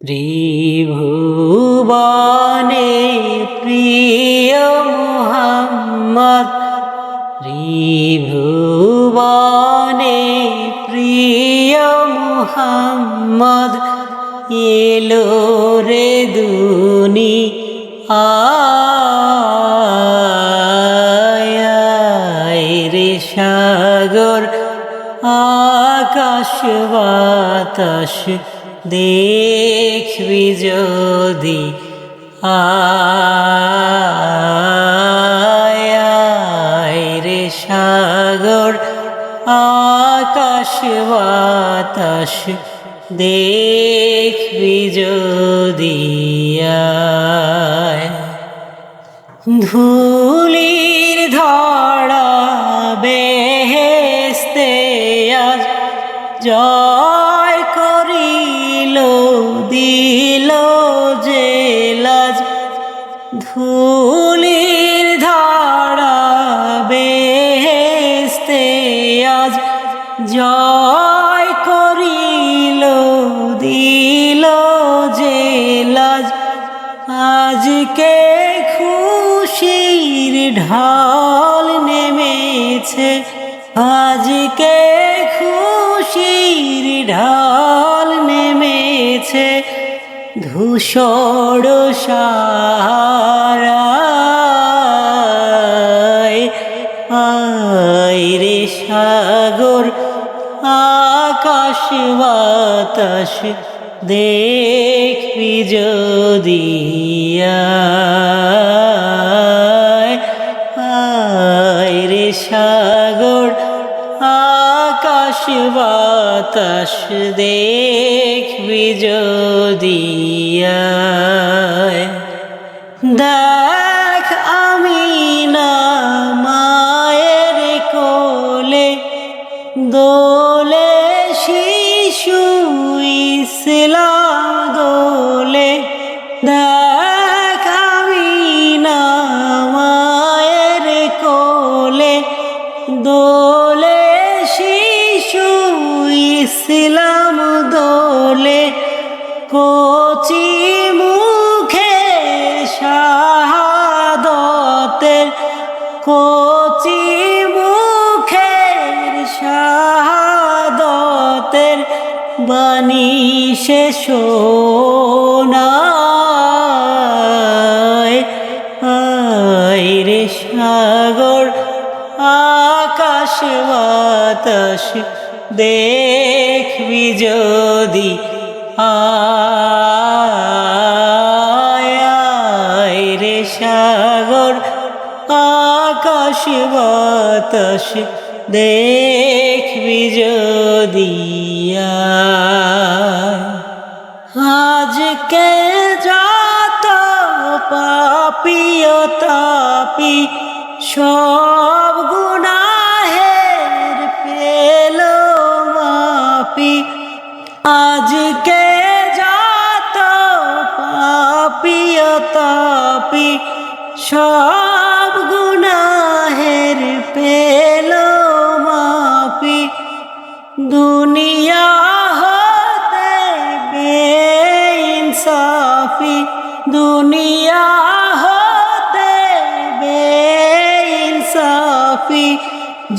ত্রিভুবনে প্রিয় মুহাম্মদ, ত্রিভুবনে প্রিয় মুহাম্মদ, এলো রে দুনিয়ায় রে সাগর আকাশ বাতাস দেখবি যদি আয় রে সাগর আকাশ বাতাস দেখবি যদি আয়। ধুলির ধরা বেহেশতে আজ জয় করিল দিল যে লাজ। ধুলির ধরা বেহেশতে আজ জয় করিল দিল যে লাজ। আজকে খুশির ঢাল নেমেছে, আজকে খুশির ঢাল নেমেছে, ধূসর সারায় আয় রে সাগর আকাশ বাতাস দেখবি যদি আয় রে সাগর আকাশ বাতাস দেখবি যদি আয়। দেখ আমিনা মায়ের কোলে দোলে শিশু ইসলাম দোলে। দেখ আমিনা মায়ের কোলে দোলে শিশু ইসলাম দোলে। কচি মুখে শাহাদতের, কচি মুখের শাহাদতের বাণী সে শোনায় আয় রে সাগর আকাশ বাতাস দেখবি যদি আয় রে সাগর আকাশ বাতাস দেখবি যদি আজকে যত পাপী ও তাপী সব গুনাহের পেল মাপি। আজকে যত পাপী ও তাপী সব গুনাহের পেল মাপি। দুনিয়া হতে বেইনসাফি, দুনিয়া হতে বেইনসাফি,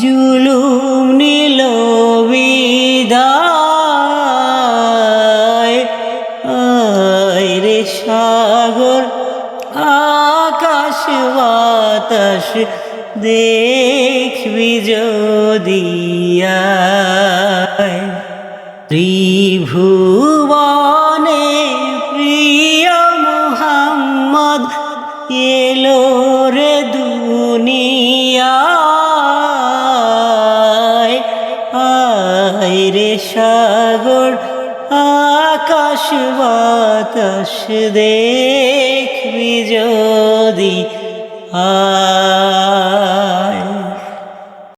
জুলুম নিল বিদায় আয় রে সাগর আকাশ বাতাস দেখবি যদি আয়। ত্রিভুবনে প্রিয় মুহাম্মদ, এলো রে দুনিয়ায় আয় রে সাগর আকাশ বাতাস দেখবি যদি আয়।